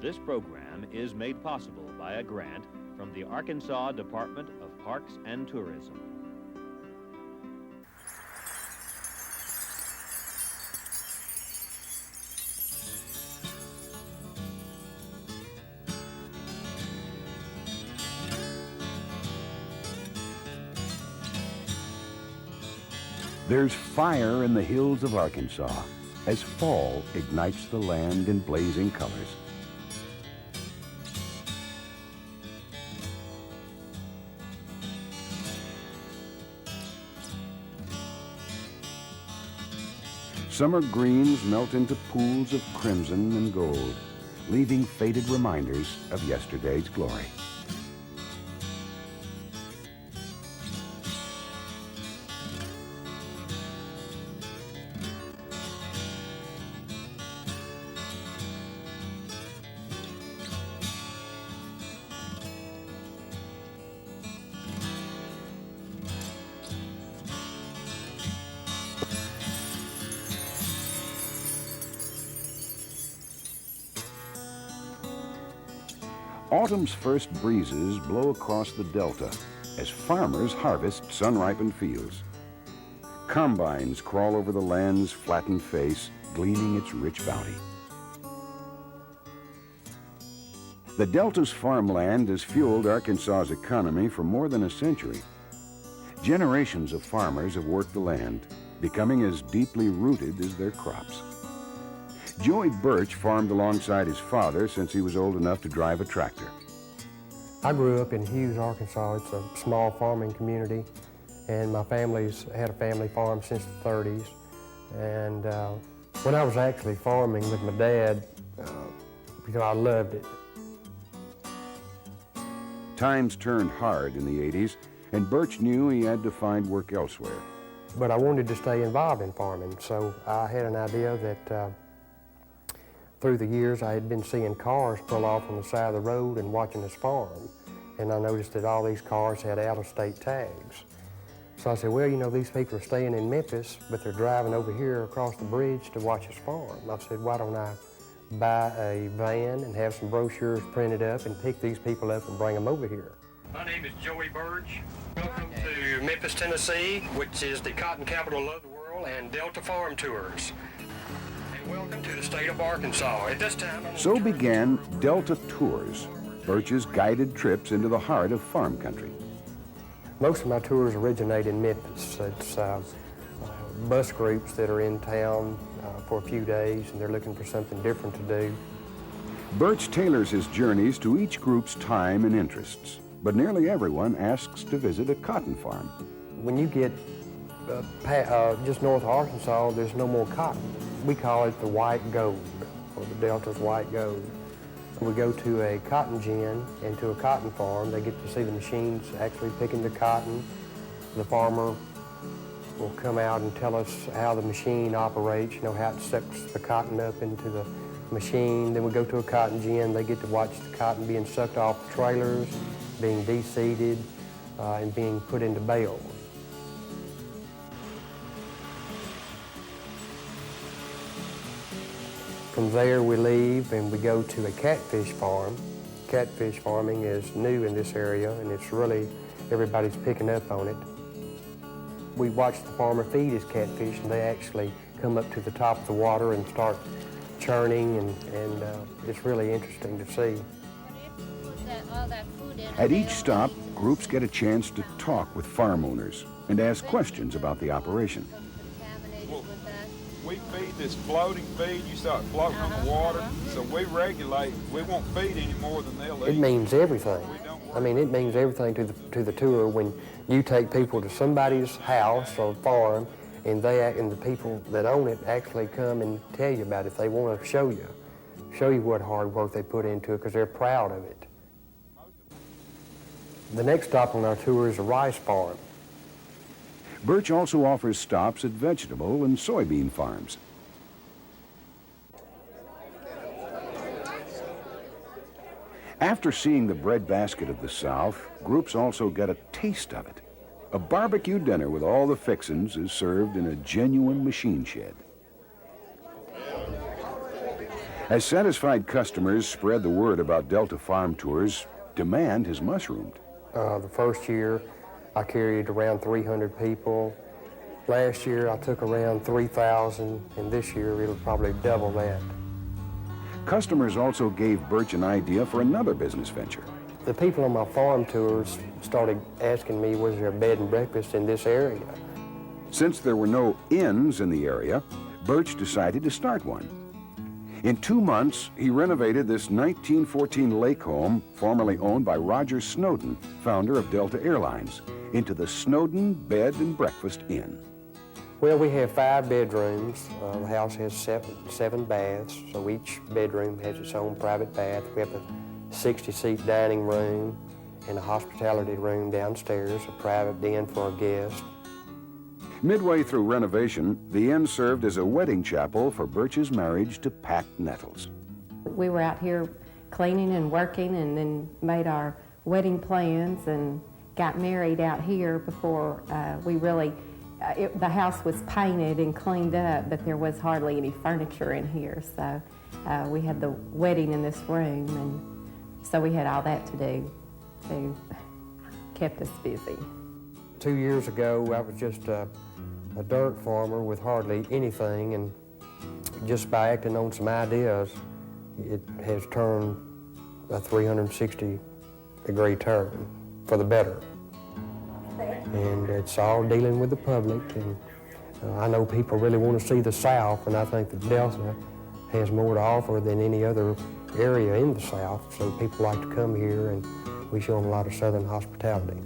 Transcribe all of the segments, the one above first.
This program is made possible by a grant from the Arkansas Department of Parks and Tourism. There's fire in the hills of Arkansas as fall ignites the land in blazing colors. Summer greens melt into pools of crimson and gold, leaving faded reminders of yesterday's glory. Autumn's first breezes blow across the delta as farmers harvest sun-ripened fields. Combines crawl over the land's flattened face, gleaning its rich bounty. The delta's farmland has fueled Arkansas's economy for more than a century. Generations of farmers have worked the land, becoming as deeply rooted as their crops. Joey Birch farmed alongside his father since he was old enough to drive a tractor. I grew up in Hughes, Arkansas. It's a small farming community, and my family's had a family farm since the 30s. And when I was actually farming with my dad, I loved it. Times turned hard in the 80s, and Birch knew he had to find work elsewhere. But I wanted to stay involved in farming, so I had an idea that through the years, I had been seeing cars pull off on the side of the road and watching us farm. And I noticed that all these cars had out-of-state tags. So I said, well, you know, these people are staying in Memphis, but they're driving over here across the bridge to watch us farm. I said, why don't I buy a van and have some brochures printed up and pick these people up and bring them over here? My name is Joey Birch. Welcome to Memphis, Tennessee, which is the cotton capital of the world, and Delta Farm Tours. Welcome to the state of Arkansas. At this time, So began Delta Tours, Birch's guided trips into the heart of farm country. Most of my tours originate in Memphis. It's bus groups that are in town for a few days, and they're looking for something different to do. Birch tailors his journeys to each group's time and interests, but nearly everyone asks to visit a cotton farm. When you get just north of Arkansas, there's no more cotton. We call it the white gold, or the Delta's white gold. We go to a cotton gin and to a cotton farm. They get to see the machines actually picking the cotton. The farmer will come out and tell us how the machine operates, you know, how it sucks the cotton up into the machine. Then we go to a cotton gin. They get to watch the cotton being sucked off the trailers, being de-seeded, and being put into bales. From there we leave and we go to a catfish farm. Catfish farming is new in this area, and it's really, everybody's picking up on it. We watch the farmer feed his catfish, and they actually come up to the top of the water and start churning, and it's really interesting to see. At each stop, groups get a chance to talk with farm owners and ask questions about the operation. We feed this floating feed. You start floating on the water, so we regulate. We won't feed any more than they'll eat. It means everything. I mean, it means everything to the tour when you take people to somebody's house or farm, and the people that own it actually come and tell you about it. They want to show you what hard work they put into it because they're proud of it. The next stop on our tour is a rice farm. Birch also offers stops at vegetable and soybean farms. After seeing the breadbasket of the South, groups also get a taste of it. A barbecue dinner with all the fixins is served in a genuine machine shed. As satisfied customers spread the word about Delta farm tours, demand has mushroomed. The first year, I carried around 300 people. Last year, I took around 3,000, and this year, it'll probably double that. Customers also gave Birch an idea for another business venture. The people on my farm tours started asking me, was there a bed and breakfast in this area? Since there were no inns in the area, Birch decided to start one. In 2 months, he renovated this 1914 lake home, formerly owned by Roger Snowden, founder of Delta Airlines, into the Snowden Bed and Breakfast Inn. Well, we have 5 bedrooms. The house has seven baths, so each bedroom has its own private bath. We have a 60-seat dining room and a hospitality room downstairs, a private den for our guests. Midway through renovation, the inn served as a wedding chapel for Birch's marriage to Pat Nettles. We were out here cleaning and working and then made our wedding plans and got married out here before we really, the house was painted and cleaned up, but there was hardly any furniture in here. So we had the wedding in this room, and so we had all that to do. So kept us busy. 2 years ago, I was just a dirt farmer with hardly anything, and just by acting on some ideas, it has turned a 360-degree turn for the better. And it's all dealing with the public, and I know people really want to see the South, and I think that Delta has more to offer than any other area in the South, so people like to come here, and we show them a lot of Southern hospitality.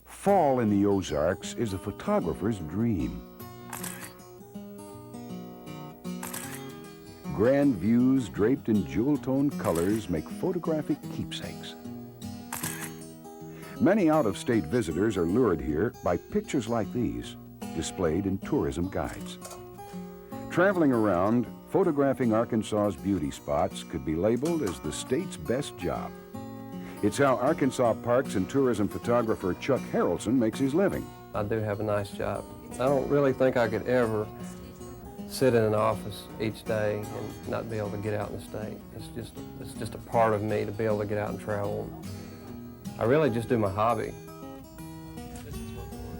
Fall in the Ozarks is a photographer's dream. Grand views draped in jewel-toned colors make photographic keepsakes. Many out-of-state visitors are lured here by pictures like these, displayed in tourism guides. Traveling around, photographing Arkansas's beauty spots could be labeled as the state's best job. It's how Arkansas Parks and Tourism photographer Chuck Harrelson makes his living. I do have a nice job. I don't really think I could ever sit in an office each day and not be able to get out in the state. It's just a part of me to be able to get out and travel. I really just do my hobby.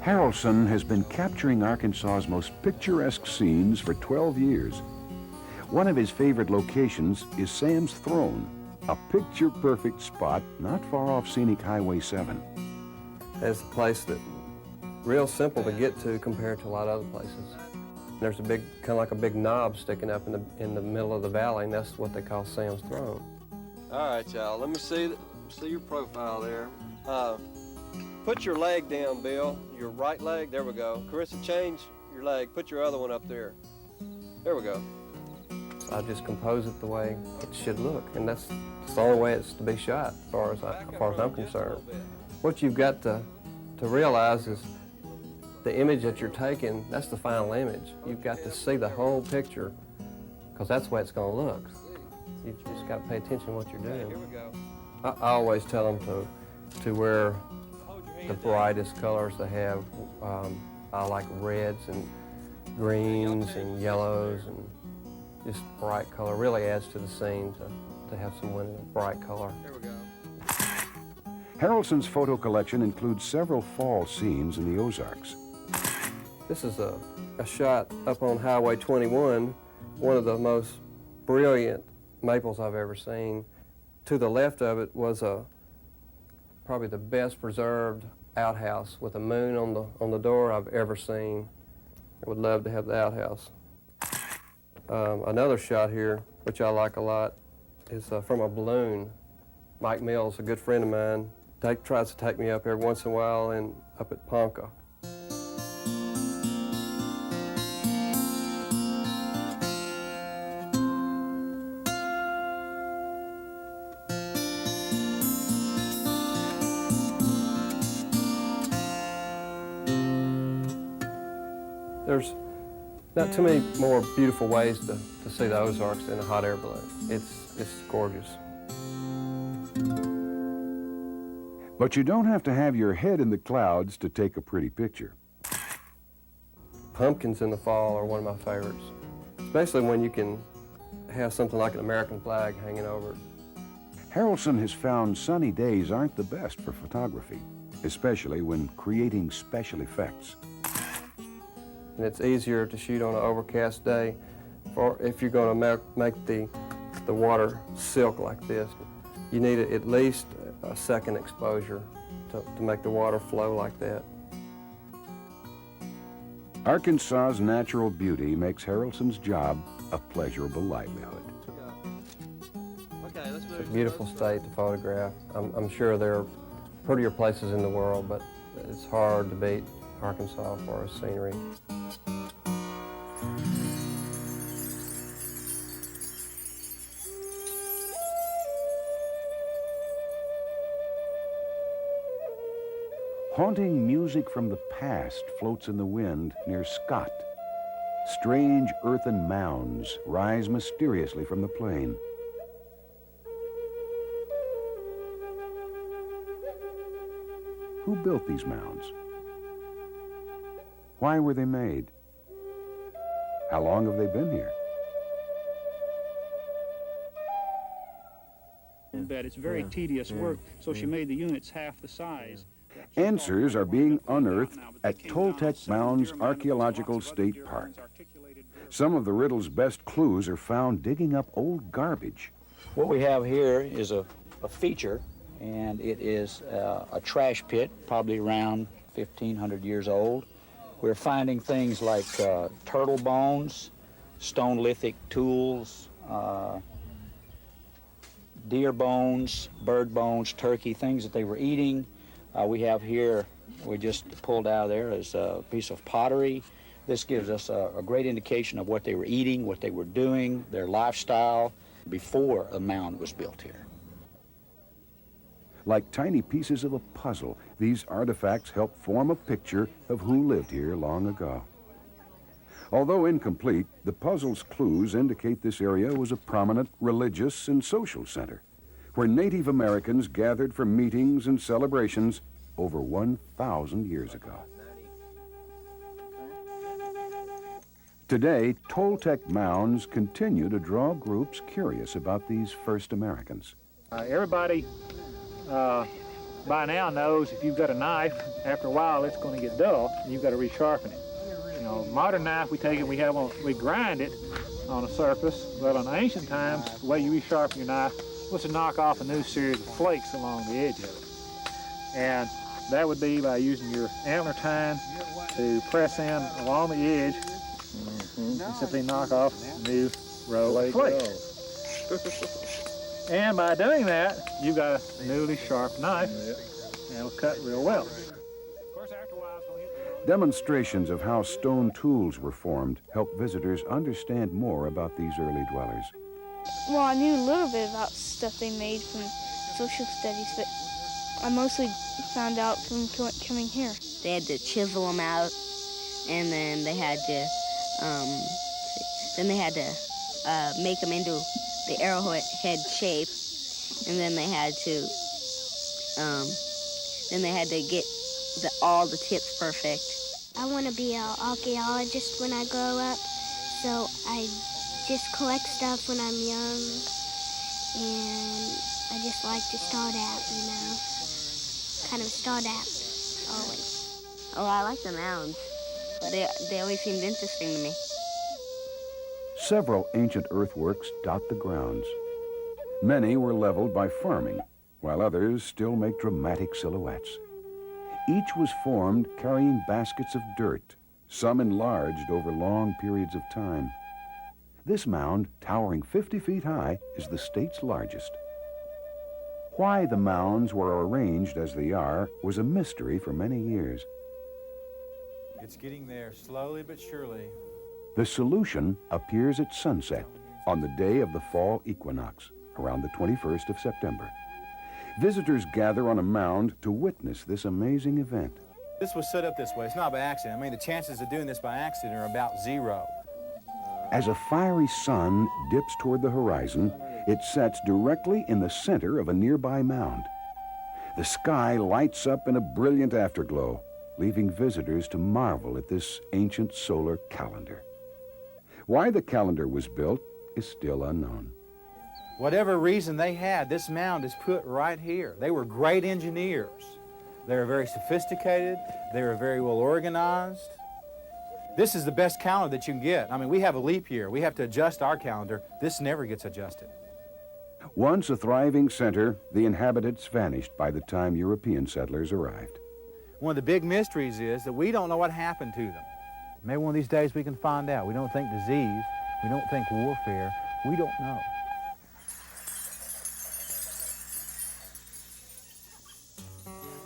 Harrelson has been capturing Arkansas's most picturesque scenes for 12 years. One of his favorite locations is Sam's Throne, a picture-perfect spot not far off Scenic Highway 7. It's a place that's real simple to get to compared to a lot of other places. There's a big, kind of like a big knob sticking up in the middle of the valley, and that's what they call Sam's Throne. All right, y'all, let me see your profile there. Put your leg down, Bill. Your right leg, there we go. Carissa, change your leg. Put your other one up there. There we go. I just compose it the way it should look, and that's the only way it's to be shot, as far as I'm concerned. What you've got to realize is the image that you're taking, that's the final image. You've got to see the whole picture, because that's the way it's going to look. You've just got to pay attention to what you're doing. Here we go. I always tell them to wear the brightest colors they have. I like reds and greens and yellows, and just bright color really adds to the scene to have someone in a bright color. Here we go. Harrelson's photo collection includes several fall scenes in the Ozarks. This is a shot up on Highway 21, one of the most brilliant maples I've ever seen. To the left of it was probably the best preserved outhouse with a moon on the door I've ever seen. I would love to have the outhouse. Another shot here, which I like a lot, is from a balloon. Mike Mills, a good friend of mine, tries to take me up every once in a while up at Ponca. There's not too many more beautiful ways to see the Ozarks in a hot air balloon. It's gorgeous. But you don't have to have your head in the clouds to take a pretty picture. Pumpkins in the fall are one of my favorites, especially when you can have something like an American flag hanging over it. Harrelson has found sunny days aren't the best for photography, especially when creating special effects. And it's easier to shoot on an overcast day if you're going to make the water silk like this. You need at least a second exposure to make the water flow like that. Arkansas's natural beauty makes Harrelson's job a pleasurable livelihood. It's a beautiful state to photograph. I'm sure there are prettier places in the world, but it's hard to beat Arkansas for its scenery. Haunting music from the past floats in the wind near Scott. Strange earthen mounds rise mysteriously from the plain. Who built these mounds? Why were they made? How long have they been here? But it's very tedious work, so she made the units half the size. Answers are being unearthed at Toltec Mounds Archeological State Park. Some of the riddle's best clues are found digging up old garbage. What we have here is a feature, and it is a trash pit, probably around 1,500 years old. We're finding things like turtle bones, stone lithic tools, deer bones, bird bones, turkey, things that they were eating. We have here, we just pulled out of there, is a piece of pottery. This gives us a great indication of what they were eating, what they were doing, their lifestyle before a mound was built here. Like tiny pieces of a puzzle, these artifacts help form a picture of who lived here long ago. Although incomplete, the puzzle's clues indicate this area was a prominent religious and social center, where Native Americans gathered for meetings and celebrations over 1,000 years ago. Today, Toltec mounds continue to draw groups curious about these first Americans. Everybody by now knows if you've got a knife, after a while it's going to get dull and you've got to resharpen it. You know, modern knife, we take it, we grind it on a surface, but in ancient times, the way you resharpen your knife was to knock off a new series of flakes along the edge of it. And that would be by using your antler tine to press in along the edge and simply knock off a new row of flakes. And by doing that, you've got a newly sharp knife, and it'll cut real well. Demonstrations of how stone tools were formed help visitors understand more about these early dwellers. Well, I knew a little bit about stuff they made from social studies, but I mostly found out from coming here. They had to chisel them out, and then they had to, make them into the arrowhead shape, and then they had to get all the tips perfect. I want to be an archaeologist when I grow up, so I just collect stuff when I'm young, and I just like to start out, you know, kind of start out always. Oh, I like the mounds, but they always seemed interesting to me. Several ancient earthworks dot the grounds. Many were leveled by farming, while others still make dramatic silhouettes. Each was formed carrying baskets of dirt, some enlarged over long periods of time. This mound, towering 50 feet high, is the state's largest. Why the mounds were arranged as they are was a mystery for many years. It's getting there, slowly but surely. The solution appears at sunset on the day of the fall equinox, around the 21st of September. Visitors gather on a mound to witness this amazing event. This was set up this way. It's not by accident. I mean, the chances of doing this by accident are about zero. As a fiery sun dips toward the horizon, it sets directly in the center of a nearby mound. The sky lights up in a brilliant afterglow, leaving visitors to marvel at this ancient solar calendar. Why the calendar was built is still unknown. Whatever reason they had, this mound is put right here. They were great engineers. They were very sophisticated. They were very well organized. This is the best calendar that you can get. I mean, we have a leap year. We have to adjust our calendar. This never gets adjusted. Once a thriving center, the inhabitants vanished by the time European settlers arrived. One of the big mysteries is that we don't know what happened to them. Maybe one of these days we can find out. We don't think disease. We don't think warfare. We don't know.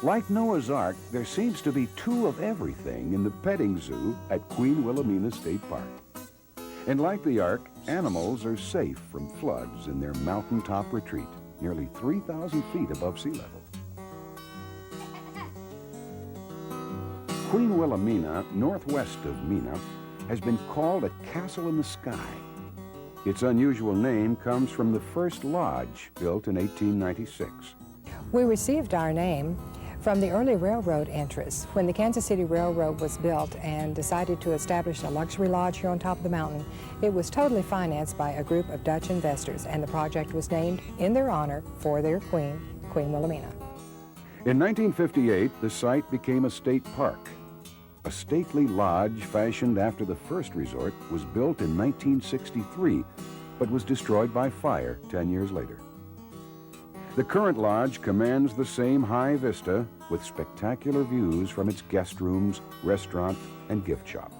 Like Noah's Ark, there seems to be two of everything in the petting zoo at Queen Wilhelmina State Park. And like the Ark, animals are safe from floods in their mountaintop retreat, nearly 3,000 feet above sea level. Queen Wilhelmina, northwest of Mina, has been called a castle in the sky. Its unusual name comes from the first lodge built in 1896. We received our name from the early railroad interests. When the Kansas City Railroad was built and decided to establish a luxury lodge here on top of the mountain, it was totally financed by a group of Dutch investors, and the project was named in their honor for their queen, Queen Wilhelmina. In 1958, the site became a state park. A stately lodge fashioned after the first resort was built in 1963, but was destroyed by fire 10 years later. The current lodge commands the same high vista with spectacular views from its guest rooms, restaurant, and gift shop.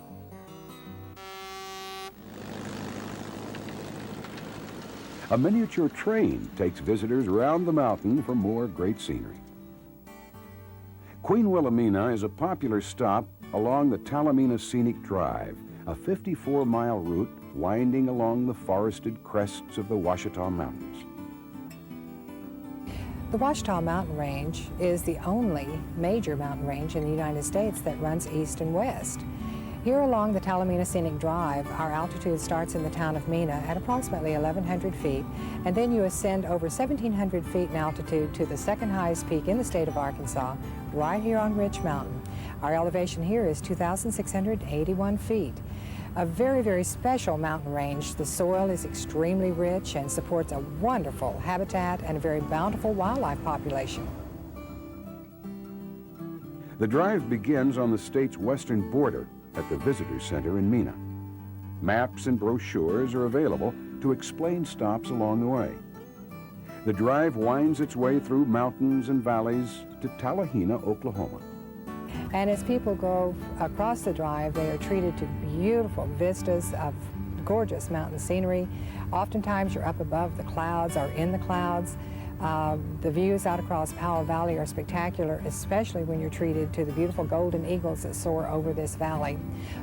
A miniature train takes visitors around the mountain for more great scenery. Queen Wilhelmina is a popular stop along the Talimena Scenic Drive, a 54-mile route winding along the forested crests of the Ouachita Mountains. The Ouachita Mountain Range is the only major mountain range in the United States that runs east and west. Here along the Talimena Scenic Drive, our altitude starts in the town of Mina at approximately 1,100 feet, and then you ascend over 1,700 feet in altitude to the second highest peak in the state of Arkansas, right here on Rich Mountain. Our elevation here is 2,681 feet. A very, very special mountain range. The soil is extremely rich and supports a wonderful habitat and a very bountiful wildlife population. The drive begins on the state's western border at the Visitor Center in Mina. Maps and brochures are available to explain stops along the way. The drive winds its way through mountains and valleys to Talimena, Oklahoma. And as people go across the drive, they are treated to beautiful vistas of gorgeous mountain scenery. Oftentimes you're up above the clouds or in the clouds. The views out across Powell Valley are spectacular, especially when you're treated to the beautiful golden eagles that soar over this valley.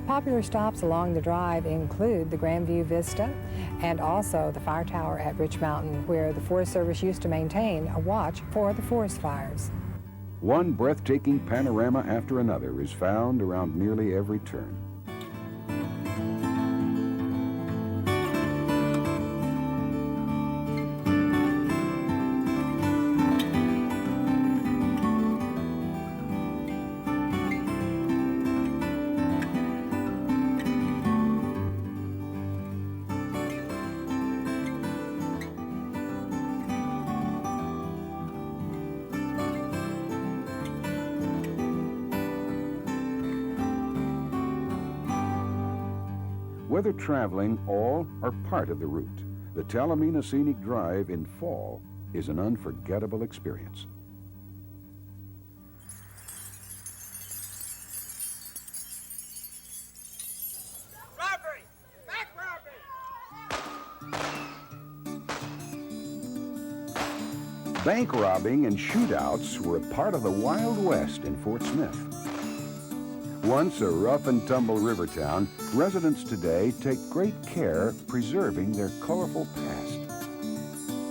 Popular stops along the drive include the Grandview Vista and also the fire tower at Rich Mountain, where the Forest Service used to maintain a watch for the forest fires. One breathtaking panorama after another is found around nearly every turn. Whether traveling, all are part of the route. The Talimena Scenic Drive in fall is an unforgettable experience. Robbery! Back robbery! Bank robbing and shootouts were a part of the Wild West in Fort Smith. Once a rough-and-tumble river town, residents today take great care preserving their colorful past.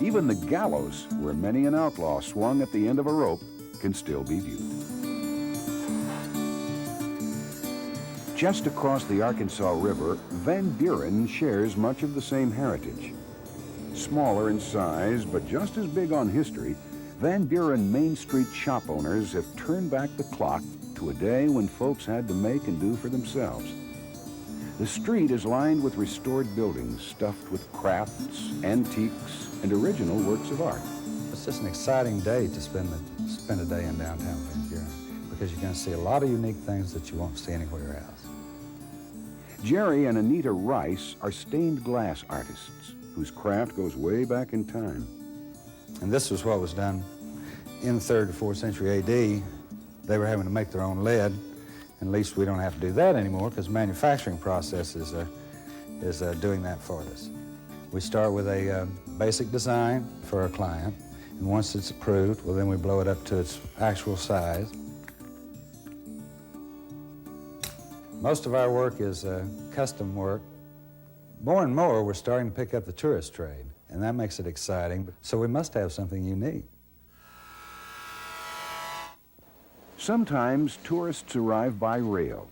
Even the gallows, where many an outlaw swung at the end of a rope, can still be viewed. Just across the Arkansas River, Van Buren shares much of the same heritage. Smaller in size, but just as big on history, Van Buren Main Street shop owners have turned back the clock to a day when folks had to make and do for themselves. The street is lined with restored buildings stuffed with crafts, antiques, and original works of art. It's just an exciting day to spend a day in downtown Van Buren, because you're going to see a lot of unique things that you won't see anywhere else. Jerry and Anita Rice are stained glass artists whose craft goes way back in time. And this was what was done in the 3rd to 4th century AD. They were having to make their own lead, and at least we don't have to do that anymore because the manufacturing process is doing that for us. We start with a basic design for our client, and once it's approved, well, then we blow it up to its actual size. Most of our work is custom work. More and more, we're starting to pick up the tourist trade, and that makes it exciting. So we must have something unique. Sometimes tourists arrive by rail.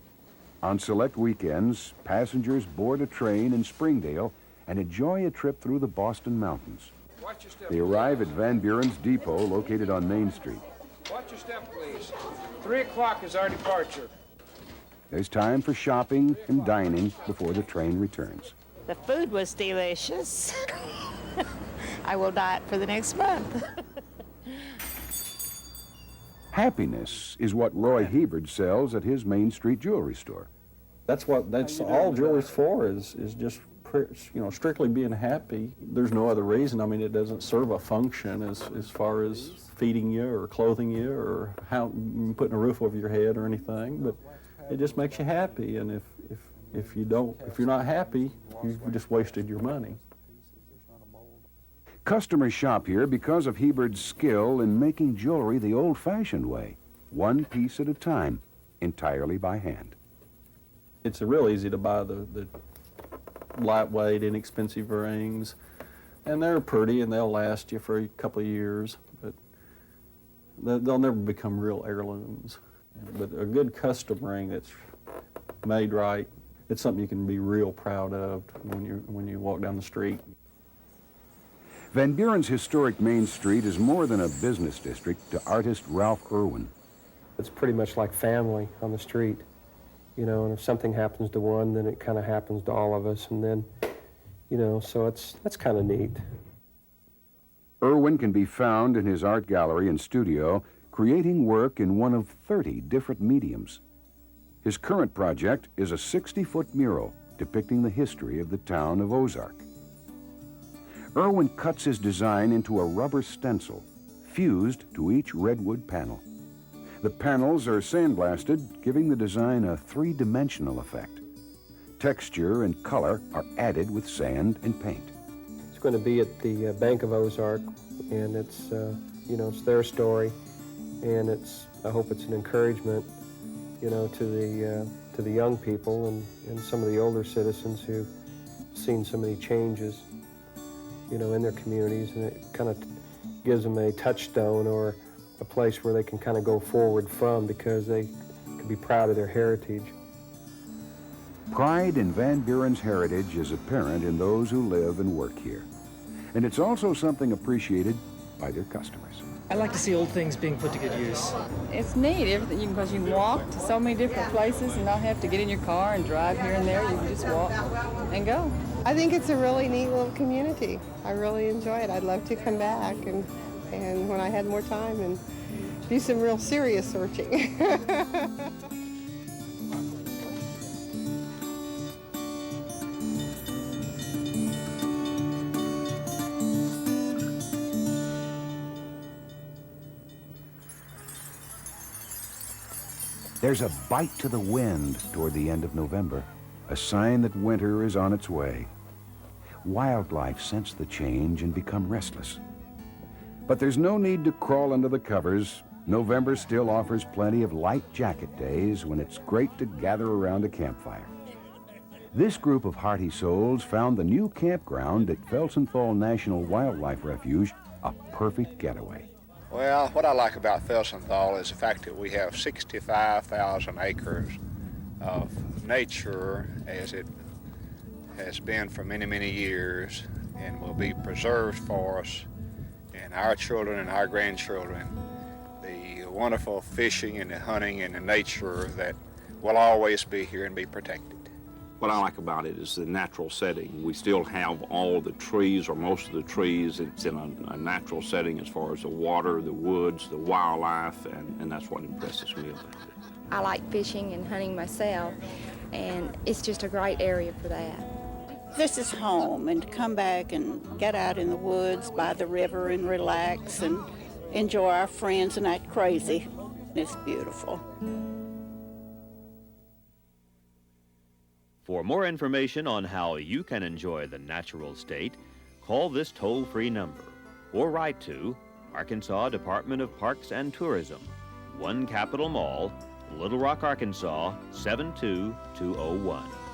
On select weekends, passengers board a train in Springdale and enjoy a trip through the Boston Mountains. They arrive at Van Buren's depot located on Main Street. Watch your step, please. 3 o'clock is our departure. There's time for shopping and dining before the train returns. The food was delicious. I will diet for the next month. Happiness is what Roy Hebert sells at his Main Street jewelry store. That's all jewelry's for, is just, strictly being happy. There's no other reason. I mean, it doesn't serve a function as far as feeding you or clothing you or putting a roof over your head or anything, but it just makes you happy. And if you're not happy, you've just wasted your money. Customers shop here because of Hebert's skill in making jewelry the old-fashioned way, one piece at a time, entirely by hand. It's real easy to buy the lightweight, inexpensive rings, and they're pretty and they'll last you for a couple of years, but they'll never become real heirlooms. But a good custom ring that's made right, it's something you can be real proud of when you walk down the street. Van Buren's historic Main Street is more than a business district to artist Ralph Irwin. It's pretty much like family on the street, and if something happens to one, then it kind of happens to all of us, and then, so that's kind of neat. Irwin can be found in his art gallery and studio, creating work in one of 30 different mediums. His current project is a 60-foot mural depicting the history of the town of Ozark. Irwin cuts his design into a rubber stencil, fused to each redwood panel. The panels are sandblasted, giving the design a three-dimensional effect. Texture and color are added with sand and paint. It's going to be at the Bank of Ozark, and it's, it's their story, and I hope it's an encouragement, to the young people and some of the older citizens who've seen so many changes, in their communities, and it kind of gives them a touchstone or a place where they can kind of go forward from because they can be proud of their heritage. Pride in Van Buren's heritage is apparent in those who live and work here, and it's also something appreciated by their customers. I like to see old things being put to good use. It's neat, everything, because you can walk to so many different places and not have to get in your car and drive here and there. You can just walk and go. I think it's a really neat little community. I really enjoy it. I'd love to come back and when I had more time and do some real serious searching. There's a bite to the wind toward the end of November, a sign that winter is on its way. Wildlife sense the change and become restless. But there's no need to crawl under the covers. November still offers plenty of light jacket days when it's great to gather around a campfire. This group of hearty souls found the new campground at Felsenthal National Wildlife Refuge a perfect getaway. Well, what I like about Felsenthal is the fact that we have 65,000 acres of nature as it has been for many, many years and will be preserved for us. and our children and our grandchildren the wonderful fishing and the hunting and the nature that will always be here and be protected. What I like about it is the natural setting. We still have all the trees, or most of the trees. It's in a natural setting as far as the water, the woods, the wildlife, and that's what impresses me about it. I like fishing and hunting myself, and it's just a great area for that. This is home, and to come back and get out in the woods by the river and relax and enjoy our friends and act crazy, it's beautiful. For more information on how you can enjoy the natural state, call this toll-free number or write to Arkansas Department of Parks and Tourism, 1 Capitol Mall, Little Rock, Arkansas, 72201.